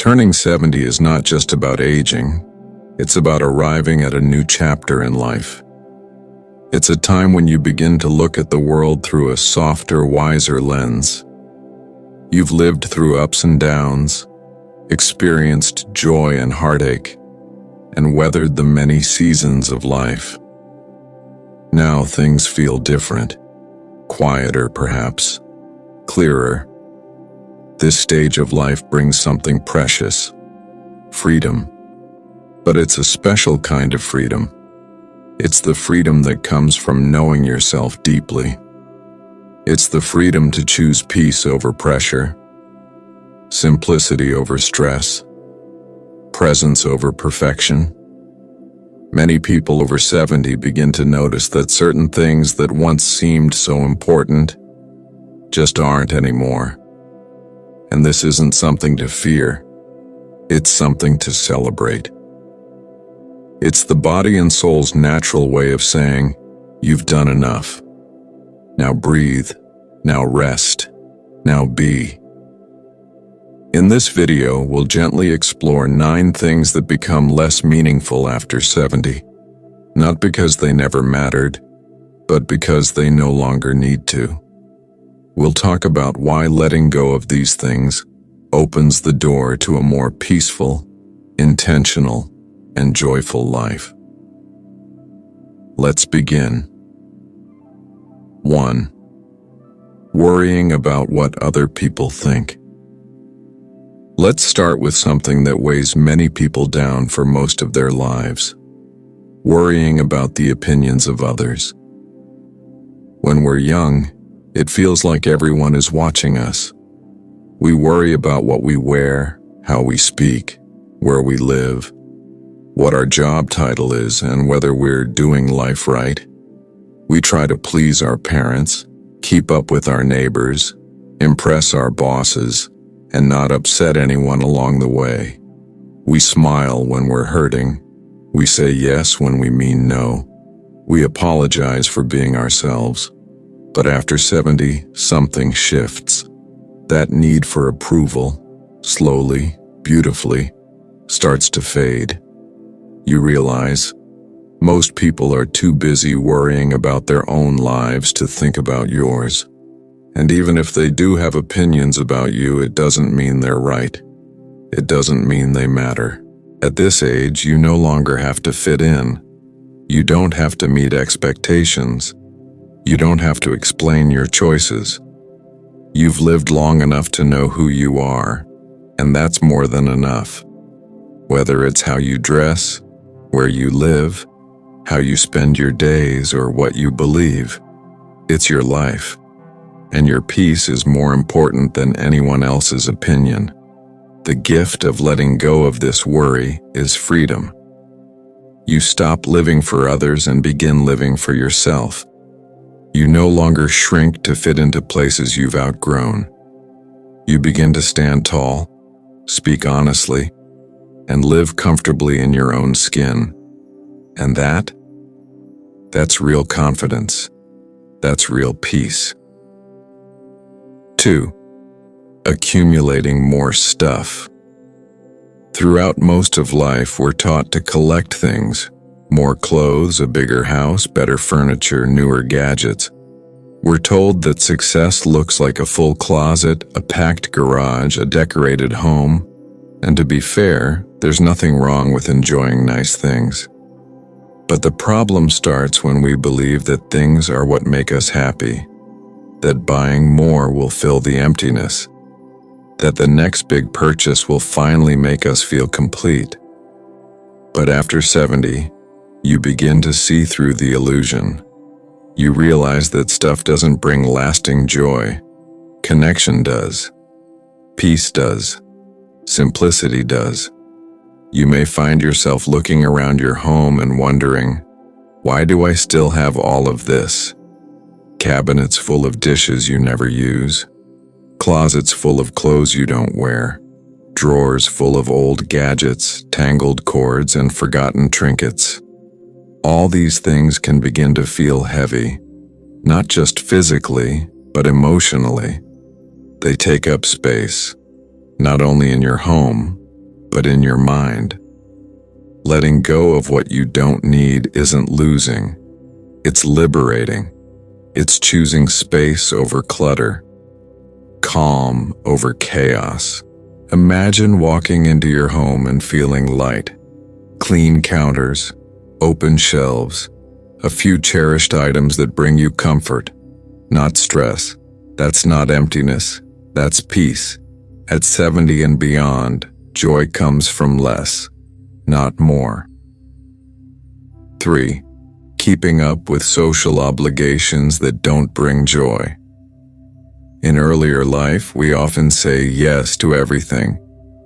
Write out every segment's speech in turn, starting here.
Turning 70 is not just about aging, it's about arriving at a new chapter in life. It's a time when you begin to look at the world through a softer, wiser lens. You've lived through ups and downs, experienced joy and heartache, and weathered the many seasons of life. Now things feel different, quieter perhaps, clearer. This stage of life brings something precious, freedom. But it's a special kind of freedom. It's the freedom that comes from knowing yourself deeply. It's the freedom to choose peace over pressure, simplicity over stress, presence over perfection. Many people over 70 begin to notice that certain things that once seemed so important just aren't anymore. And this isn't something to fear, it's something to celebrate. It's the body and soul's natural way of saying, you've done enough. Now breathe, now rest, now be. In this video, we'll gently explore 9 things that become less meaningful after 70. Not because they never mattered, but because they no longer need to. We'll talk about why letting go of these things opens the door to a more peaceful, intentional, and joyful life. Let's begin. 1. Worrying about what other people think. Let's start with something that weighs many people down for most of their lives: worrying about the opinions of others. When we're young, it feels like everyone is watching us. We worry about what we wear, how we speak, where we live, what our job title is, and whether we're doing life right. We try to please our parents, keep up with our neighbors, impress our bosses, and not upset anyone along the way. We smile when we're hurting. We say yes when we mean no. We apologize for being ourselves. But after 70, something shifts. That need for approval, slowly, beautifully, starts to fade. You realize, most people are too busy worrying about their own lives to think about yours. And even if they do have opinions about you, it doesn't mean they're right. It doesn't mean they matter. At this age, you no longer have to fit in. You don't have to meet expectations. You don't have to explain your choices. You've lived long enough to know who you are, and that's more than enough. Whether it's how you dress, where you live, how you spend your days, or what you believe, it's your life. And your peace is more important than anyone else's opinion. The gift of letting go of this worry is freedom. You stop living for others and begin living for yourself. You no longer shrink to fit into places you've outgrown. You begin to stand tall, speak honestly, and live comfortably in your own skin. And that's real confidence. That's real peace. 2. Accumulating more stuff. Throughout most of life, we're taught to collect things. More clothes, a bigger house, better furniture, newer gadgets. We're told that success looks like a full closet, a packed garage, a decorated home. And to be fair, there's nothing wrong with enjoying nice things. But the problem starts when we believe that things are what make us happy, that buying more will fill the emptiness, that the next big purchase will finally make us feel complete. But after 70, you begin to see through the illusion. You realize that stuff doesn't bring lasting joy. Connection does. Peace does. Simplicity does. You may find yourself looking around your home and wondering, why do I still have all of this? Cabinets full of dishes you never use. Closets full of clothes you don't wear. Drawers full of old gadgets, tangled cords, and forgotten trinkets. All these things can begin to feel heavy, not just physically, but emotionally. They take up space, not only in your home, but in your mind. Letting go of what you don't need isn't losing. It's liberating. It's choosing space over clutter, calm over chaos. Imagine walking into your home and feeling light. Clean counters, open shelves, a few cherished items that bring you comfort, not stress. That's not emptiness, that's peace. At 70 and beyond, joy comes from less, not more. 3. Keeping up with social obligations that don't bring joy. In earlier life, we often say yes to everything.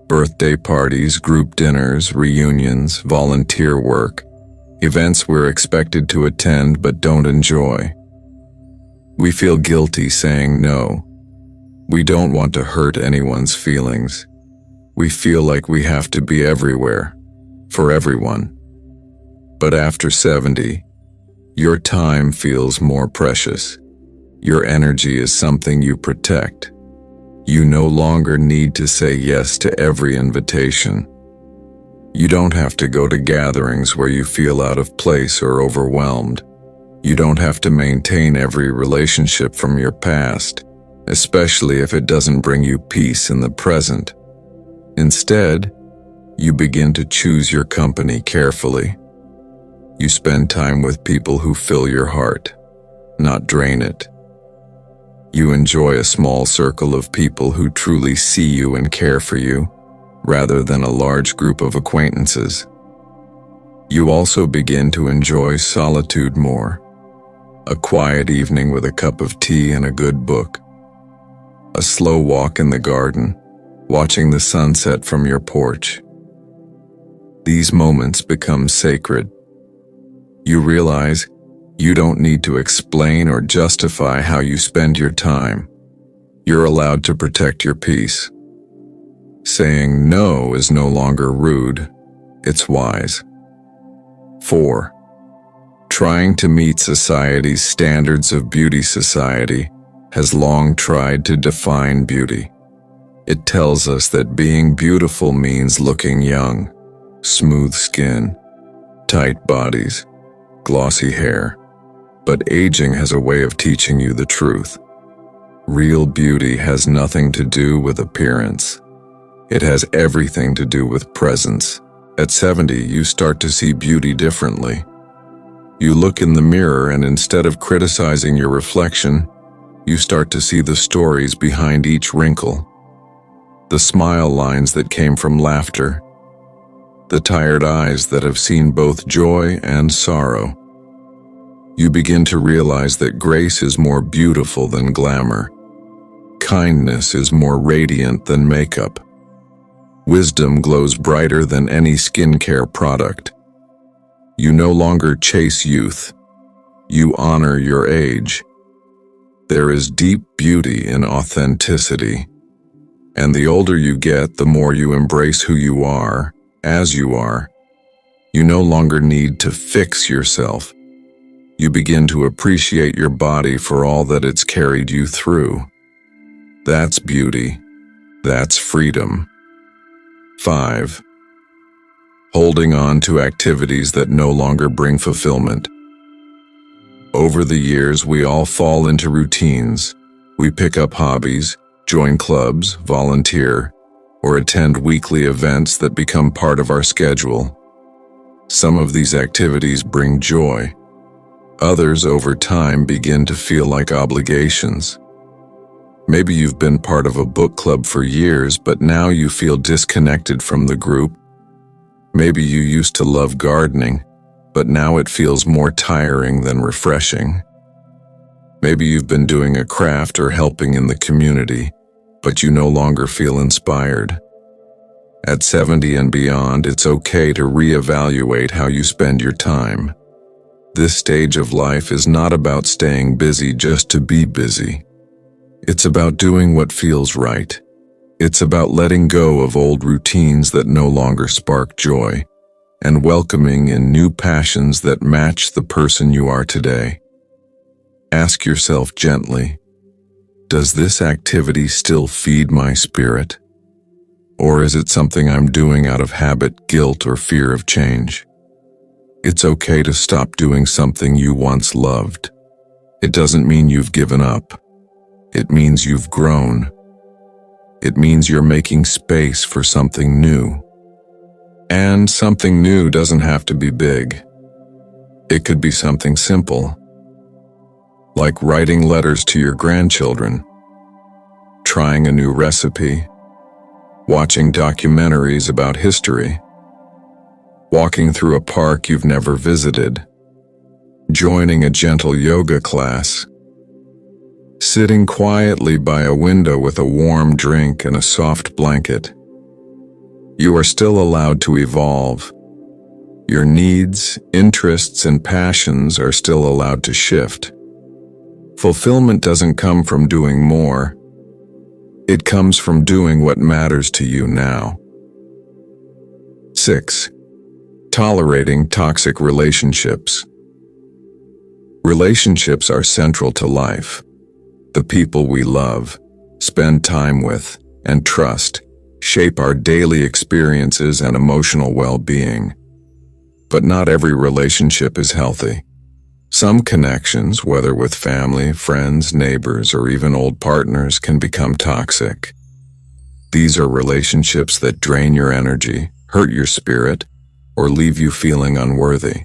Birthday parties, group dinners, reunions, volunteer work, events we're expected to attend but don't enjoy. We feel guilty saying no. We don't want to hurt anyone's feelings. We feel like we have to be everywhere, for everyone. But after 70, your time feels more precious. Your energy is something you protect. You no longer need to say yes to every invitation. You don't have to go to gatherings where you feel out of place or overwhelmed. You don't have to maintain every relationship from your past, especially if it doesn't bring you peace in the present. Instead, you begin to choose your company carefully. You spend time with people who fill your heart, not drain it. You enjoy a small circle of people who truly see you and care for you, rather than a large group of acquaintances. You also begin to enjoy solitude more. A quiet evening with a cup of tea and a good book. A slow walk in the garden, watching the sunset from your porch. These moments become sacred. You realize you don't need to explain or justify how you spend your time. You're allowed to protect your peace. Saying no is no longer rude, it's wise. 4. Trying to meet society's standards of beauty. Society has long tried to define beauty. It tells us that being beautiful means looking young, smooth skin, tight bodies, glossy hair. But aging has a way of teaching you the truth. Real beauty has nothing to do with appearance. It has everything to do with presence. At 70, you start to see beauty differently. You look in the mirror and instead of criticizing your reflection, you start to see the stories behind each wrinkle. The smile lines that came from laughter. The tired eyes that have seen both joy and sorrow. You begin to realize that grace is more beautiful than glamour. Kindness is more radiant than makeup. Wisdom glows brighter than any skincare product. You no longer chase youth. You honor your age. There is deep beauty in authenticity. And the older you get, the more you embrace who you are, as you are. You no longer need to fix yourself. You begin to appreciate your body for all that it's carried you through. That's beauty. That's freedom. 5. Holding on to activities that no longer bring fulfillment. Over the years, we all fall into routines. We pick up hobbies, join clubs, volunteer, or attend weekly events that become part of our schedule. Some of these activities bring joy. Others, over time, begin to feel like obligations. Maybe you've been part of a book club for years, but now you feel disconnected from the group. Maybe you used to love gardening, but now it feels more tiring than refreshing. Maybe you've been doing a craft or helping in the community, but you no longer feel inspired. At 70 and beyond, it's okay to reevaluate how you spend your time. This stage of life is not about staying busy just to be busy. It's about doing what feels right. It's about letting go of old routines that no longer spark joy, and welcoming in new passions that match the person you are today. Ask yourself gently, does this activity still feed my spirit? Or is it something I'm doing out of habit, guilt, or fear of change? It's okay to stop doing something you once loved. It doesn't mean you've given up. It means you've grown. It means you're making space for something new. And something new doesn't have to be big. It could be something simple, like writing letters to your grandchildren, trying a new recipe, watching documentaries about history, walking through a park you've never visited, joining a gentle yoga class, sitting quietly by a window with a warm drink and a soft blanket. You are still allowed to evolve. Your needs, interests, and passions are still allowed to shift. Fulfillment doesn't come from doing more. It comes from doing what matters to you now. 6. Tolerating toxic relationships. Relationships are central to life. The people we love, spend time with, and trust shape our daily experiences and emotional well-being. But not every relationship is healthy. Some connections, whether with family, friends, neighbors, or even old partners, can become toxic. These are relationships that drain your energy, hurt your spirit, or leave you feeling unworthy.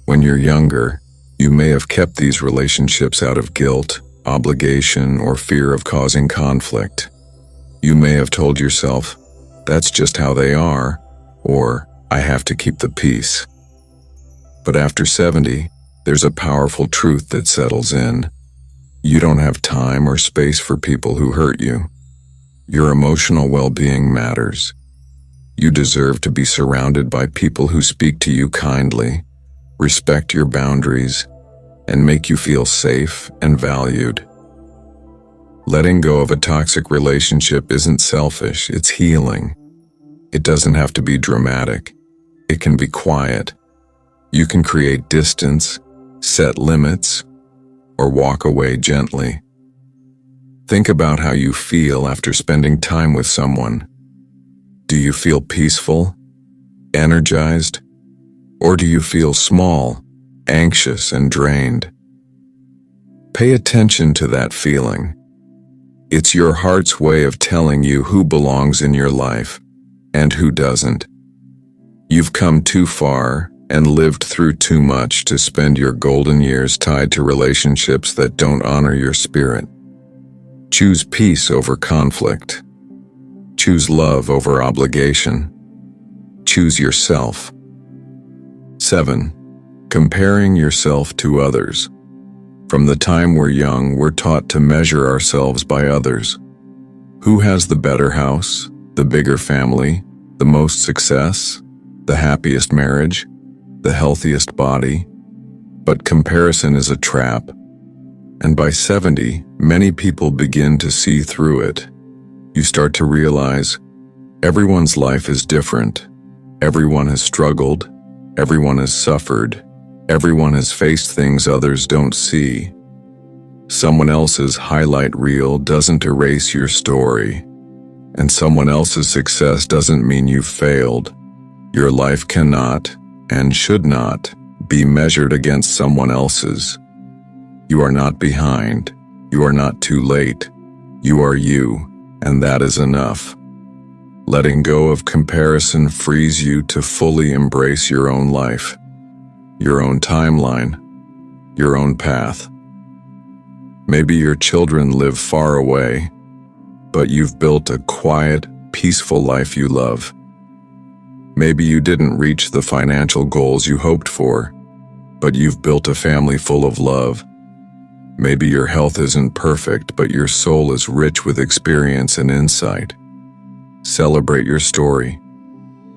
When you're younger, you may have kept these relationships out of guilt, obligation, or fear of causing conflict. You may have told yourself, "That's just how they are," or "I have to keep the peace." But after 70, there's a powerful truth that settles in. You don't have time or space for people who hurt you. Your emotional well-being matters. You deserve to be surrounded by people who speak to you kindly, respect your boundaries, and make you feel safe and valued. Letting go of a toxic relationship isn't selfish, it's healing. It doesn't have to be dramatic. It can be quiet. You can create distance, set limits, or walk away gently. Think about how you feel after spending time with someone. Do you feel peaceful, energized, or do you feel small, anxious, and drained? Pay attention to that feeling. It's your heart's way of telling you who belongs in your life and who doesn't. You've come too far and lived through too much to spend your golden years tied to relationships that don't honor your spirit. Choose peace over conflict. Choose love over obligation. Choose yourself. 7. Comparing yourself to others. From the time we're young, we're taught to measure ourselves by others. Who has the better house, the bigger family, the most success, the happiest marriage, the healthiest body? But comparison is a trap. And by 70, many people begin to see through it. You start to realize everyone's life is different. Everyone has struggled. Everyone has suffered. Everyone has faced things others don't see. Someone else's highlight reel doesn't erase your story. And someone else's success doesn't mean you've failed. Your life cannot, and should not, be measured against someone else's. You are not behind. You are not too late. You are you, and that is enough. Letting go of comparison frees you to fully embrace your own life, your own timeline, your own path. Maybe your children live far away, but you've built a quiet, peaceful life you love. Maybe you didn't reach the financial goals you hoped for, but you've built a family full of love. Maybe your health isn't perfect, but your soul is rich with experience and insight. Celebrate your story.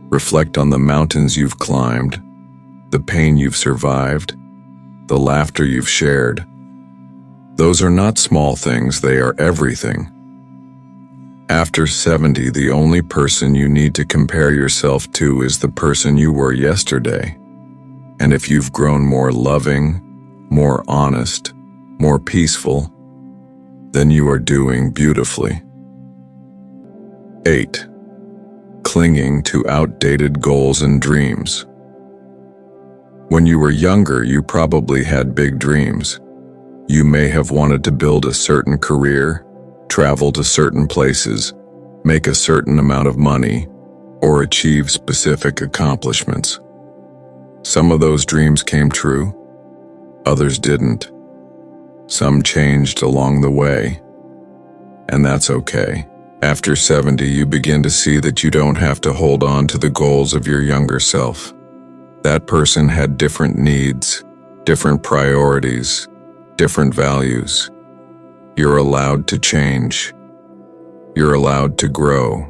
Reflect on the mountains you've climbed, the pain you've survived, the laughter you've shared. Those are not small things, they are everything. After 70, the only person you need to compare yourself to is the person you were yesterday. And if you've grown more loving, more honest, more peaceful, then you are doing beautifully. 8. clinging to outdated goals and dreams. When you were younger, you probably had big dreams. You may have wanted to build a certain career, travel to certain places, make a certain amount of money, or achieve specific accomplishments. Some of those dreams came true, others didn't. Some changed along the way, and that's okay. After 70, you begin to see that you don't have to hold on to the goals of your younger self. That person had different needs, different priorities, different values. You're allowed to change. You're allowed to grow.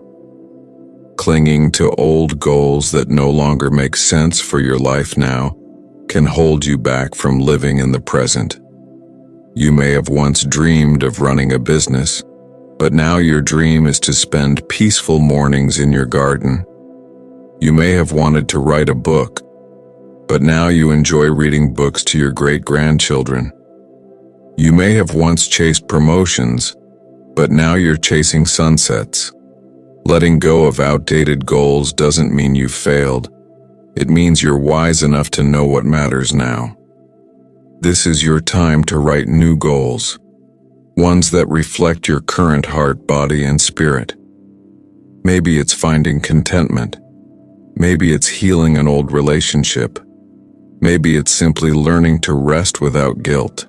Clinging to old goals that no longer make sense for your life now can hold you back from living in the present. You may have once dreamed of running a business, but now your dream is to spend peaceful mornings in your garden. You may have wanted to write a book, but now you enjoy reading books to your great-grandchildren. You may have once chased promotions, but now you're chasing sunsets. Letting go of outdated goals doesn't mean you've failed. It means you're wise enough to know what matters now. This is your time to write new goals, ones that reflect your current heart, body, and spirit. Maybe it's finding contentment. Maybe it's healing an old relationship. Maybe it's simply learning to rest without guilt.